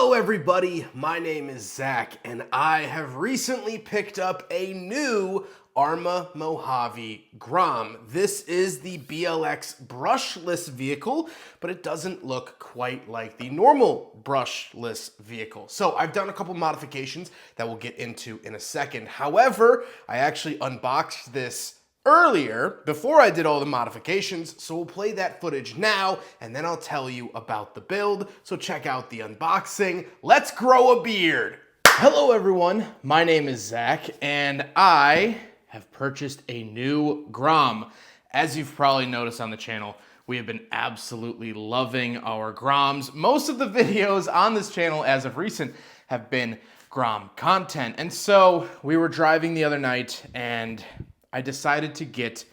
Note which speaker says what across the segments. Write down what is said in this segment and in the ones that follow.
Speaker 1: Hello everybody, my name is Zach and I have recently picked up a new Arrma Mojave Grom. This is the BLX brushless vehicle, but it doesn't look quite like the normal brushless vehicle. So I've done a couple modifications that we'll get into in a second. However, I actually unboxed this earlier before I did all the modifications, so we'll play that footage now and then I'll tell you about the build. So check out the unboxing. Let's grow a beard. Hello everyone, my name is Zach and I have purchased a new Grom. As you've probably noticed on the channel, we have been absolutely loving our Groms. Most of the videos on this channel as of recent have been Grom content. And so we were driving the other night and I decided to get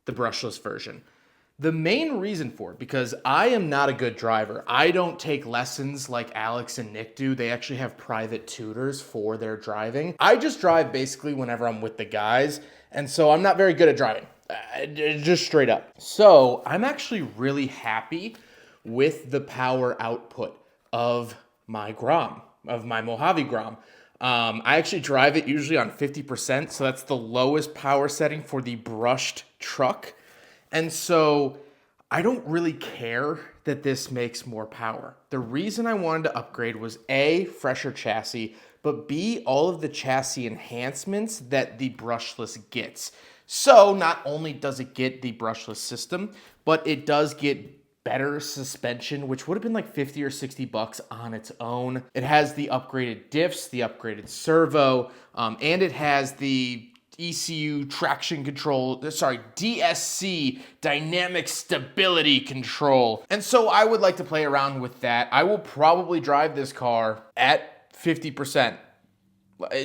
Speaker 1: the brushless version. The main reason for it, because I am not a good driver. I don't take lessons like Alex and Nick do. They actually have private tutors for their driving. I just drive basically whenever I'm with the guys, and so I'm not very good at driving, just straight up. So I'm actually really happy with the power output of my Grom, of my Mojave Grom. I actually drive it usually on 50%, so that's the lowest power setting for the brushed truck. And so I don't really care that this makes more power. The reason I wanted to upgrade was A, fresher chassis, but B, all of the chassis enhancements that the brushless gets. So not only does it get the brushless system, but it does get better suspension, which would have been like 50 or 60 bucks on its own. It has the upgraded diffs, the upgraded servo, and it has the ECU traction control, DSC, dynamic stability control. And so I would like to play around with that. I will probably drive this car at 50%.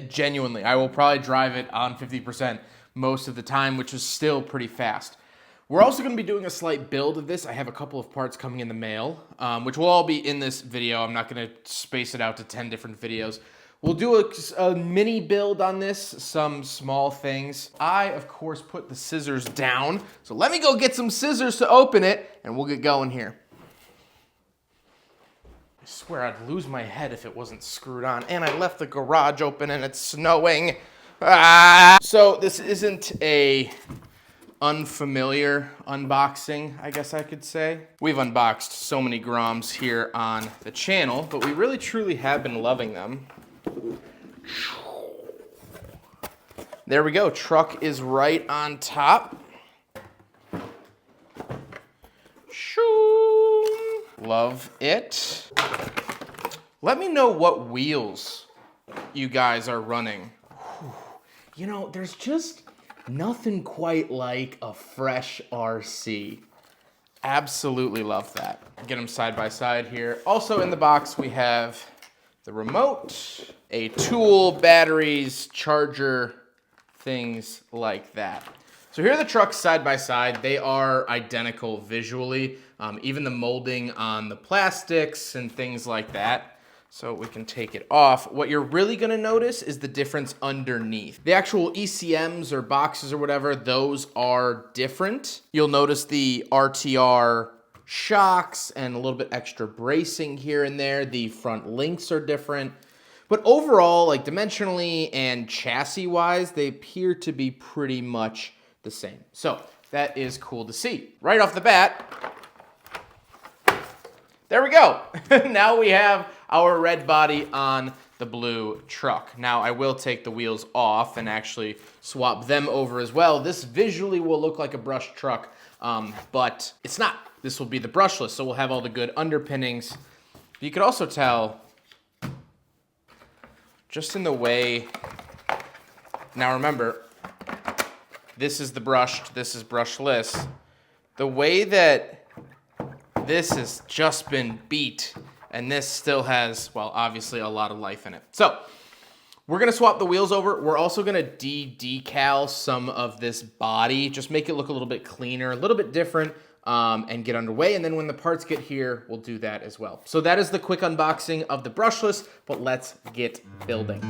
Speaker 1: Genuinely, I will probably drive it on 50% most of the time, which is still pretty fast. We're also going to be doing a slight build of this. I have a couple of parts coming in the mail, which will all be in this video. I'm not going to space it out to 10 different videos. We'll do a mini build on this, some small things. I, of course, put the scissors down. So let me go get some scissors to open it, and we'll get going here. I swear I'd lose my head if it wasn't screwed on. And I left the garage open, and it's snowing. Ah! So this isn't a unfamiliar unboxing, I guess I could say. We've unboxed so many Groms here on the channel, but we really truly have been loving them. There we go, truck is right on top. Shoo. Love it. Let me know what wheels you guys are running. You know, there's just nothing quite like a fresh RC. Absolutely love that. Get them side by side here. Also in the box we have the remote, a tool, batteries, charger, things like that. So here are the trucks side by side. They are identical visually, even the molding on the plastics and things like that. So we can take it off. What you're really gonna notice is the difference underneath. The actual ECMs or boxes or whatever, those are different. You'll notice the RTR shocks and a little bit extra bracing here and there. The front links are different. But overall, like dimensionally and chassis-wise, they appear to be pretty much the same. So that is cool to see. Right off the bat, there we go. Now we have our red body on the blue truck. Now I will take the wheels off and actually swap them over as well. This visually will look like a brushed truck, but it's not. This will be the brushless, so we'll have all the good underpinnings. You could also tell just in the way, now remember, this is the brushed, this is brushless. The way that this has just been beat, and this still has, well, obviously a lot of life in it. So we're gonna swap the wheels over. We're also gonna decal some of this body, just make it look a little bit cleaner, a little bit different, and get underway. And then when the parts get here, we'll do that as well. So that is the quick unboxing of the brushless, but let's get building.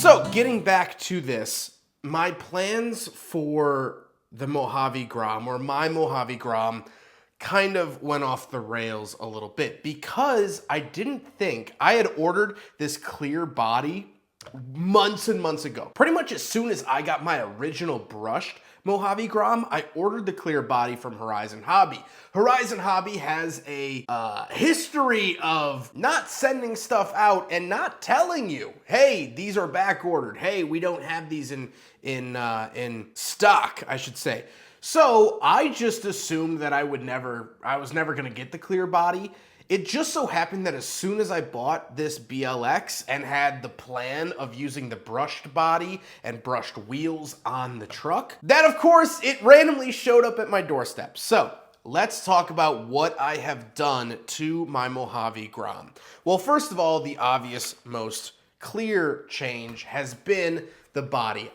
Speaker 1: So getting back to this, my plans for the Mojave Grom, or my Mojave Grom, kind of went off the rails a little bit because I didn't think I had ordered this clear body months and months ago. Pretty much as soon as I got my original brushed Mojave Grom, I ordered the clear body from Horizon Hobby. Horizon Hobby has a history of not sending stuff out and not telling you, hey, these are back ordered. Hey, we don't have these in stock, I should say. So I just assumed that I was never gonna get the clear body. It just so happened that as soon as I bought this BLX and had the plan of using the brushed body and brushed wheels on the truck, that of course, it randomly showed up at my doorstep. So let's talk about what I have done to my Mojave Grom. Well, first of all, the obvious, most clear change has been the body.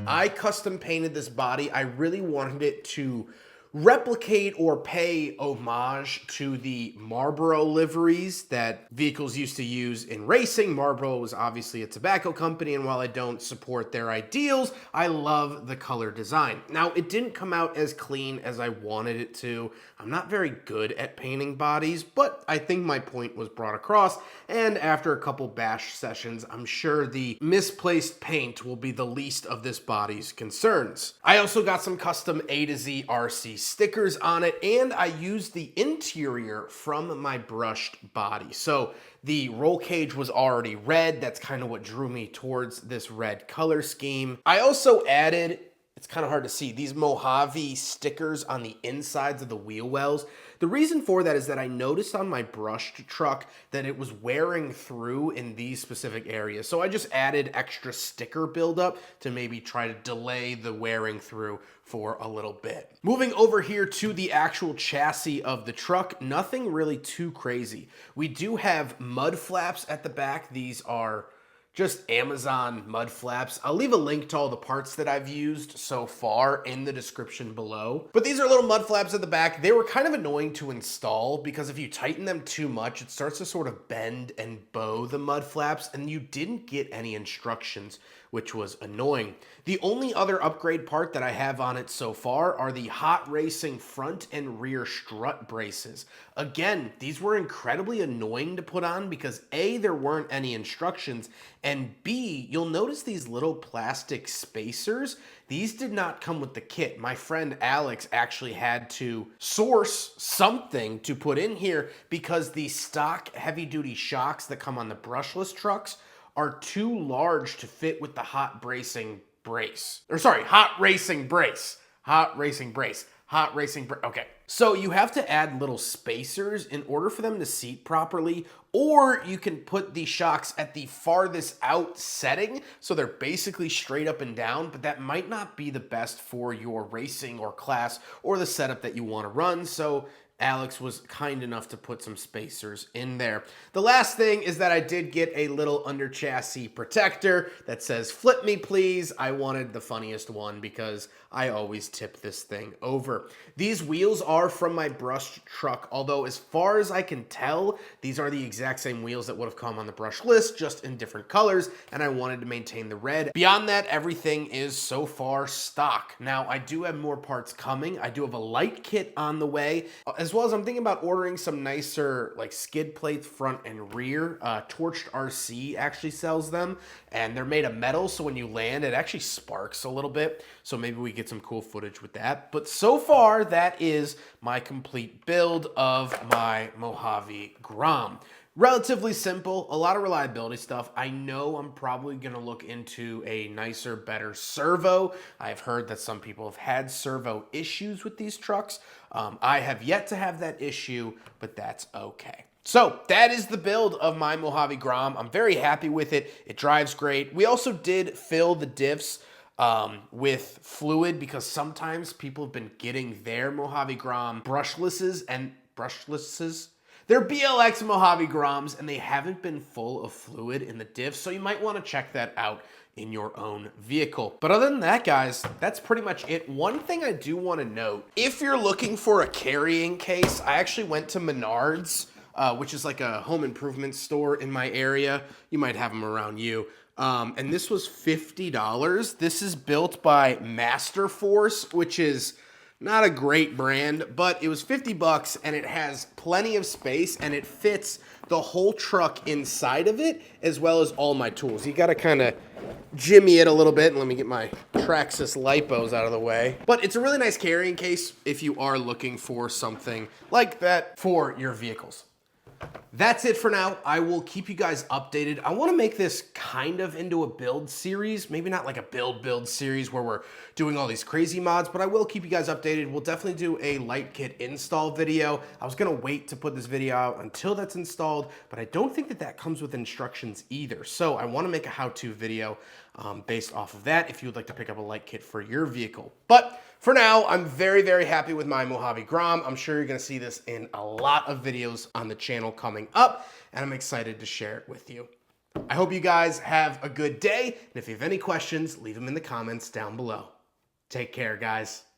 Speaker 1: I custom painted this body. I really wanted it to replicate or pay homage to the Marlboro liveries that vehicles used to use in racing. Marlboro was obviously a tobacco company, and while I don't support their ideals, I love the color design. Now, it didn't come out as clean as I wanted it to. I'm not very good at painting bodies, but I think my point was brought across, and after a couple bash sessions, I'm sure the misplaced paint will be the least of this body's concerns. I also got some custom A to Z RC stickers on it, and I used the interior from my brushed body. So the roll cage was already red. That's kind of what drew me towards this red color scheme. I also added, it's kind of hard to see, these Mojave stickers on the insides of the wheel wells. The reason for that is that I noticed on my brushed truck that it was wearing through in these specific areas. So I just added extra sticker buildup to maybe try to delay the wearing through for a little bit. Moving over here to the actual chassis of the truck, nothing really too crazy. We do have mud flaps at the back. These are just Amazon mud flaps. I'll leave a link to all the parts that I've used so far in the description below. But these are little mud flaps at the back. They were kind of annoying to install because if you tighten them too much, it starts to sort of bend and bow the mud flaps, and you didn't get any instructions, which was annoying. The only other upgrade part that I have on it so far are the Hot Racing front and rear strut braces. Again, these were incredibly annoying to put on because A, there weren't any instructions, and B, you'll notice these little plastic spacers. These did not come with the kit. My friend Alex actually had to source something to put in here because the stock heavy-duty shocks that come on the brushless trucks are too large to fit with the Hot Racing brace. Hot Racing brace. Okay. So you have to add little spacers in order for them to seat properly, or you can put the shocks at the farthest out setting, so they're basically straight up and down, but that might not be the best for your racing or class or the setup that you want to run. So Alex was kind enough to put some spacers in there. The last thing is that I did get a little under chassis protector that says "flip me please." I wanted the funniest one because I always tip this thing over. These wheels are from my brushed truck, although as far as I can tell, these are the exact same wheels that would have come on the brush list, just in different colors, and I wanted to maintain the red. Beyond that, everything is so far stock. Now, I do have more parts coming. I do have a light kit on the way, as well as I'm thinking about ordering some nicer like skid plates front and rear. Torched RC actually sells them, and they're made of metal, so when you land, it actually sparks a little bit, so maybe we get some cool footage with that. But so far, that is my complete build of my Mojave Grom. Relatively simple, a lot of reliability stuff. I know I'm probably gonna look into a nicer, better servo. I've heard that some people have had servo issues with these trucks. I have yet to have that issue, but that's okay. So that is the build of my Mojave Grom. I'm very happy with it. It drives great. We also did fill the diffs with fluid because sometimes people have been getting their Mojave Grom brushlesses. They're BLX Mojave Groms and they haven't been full of fluid in the diff, so you might want to check that out in your own vehicle. But other than that, guys, that's pretty much it. One thing I do want to note, if you're looking for a carrying case, I actually went to Menards, which is like a home improvement store in my area. You might have them around you. And this was $50. This is built by Master Force, which is not a great brand, but it was 50 bucks and it has plenty of space and it fits the whole truck inside of it as well as all my tools. You gotta kind of jimmy it a little bit, and let me get my Traxxas lipos out of the way. But it's a really nice carrying case if you are looking for something like that for your vehicles. That's it for now. I will keep you guys updated. I want to make this kind of into a build series. Maybe not like a build series where we're doing all these crazy mods, but I will keep you guys updated. We'll definitely do a light kit install video. I was going to wait to put this video out until that's installed, but I don't think that that comes with instructions either. So I want to make a how-to video based off of that if you would like to pick up a light kit for your vehicle. But for now, I'm very, very happy with my Mojave Grom. I'm sure you're going to see this in a lot of videos on the channel coming up, and I'm excited to share it with you. I hope you guys have a good day, and if you have any questions, leave them in the comments down below. Take care, guys.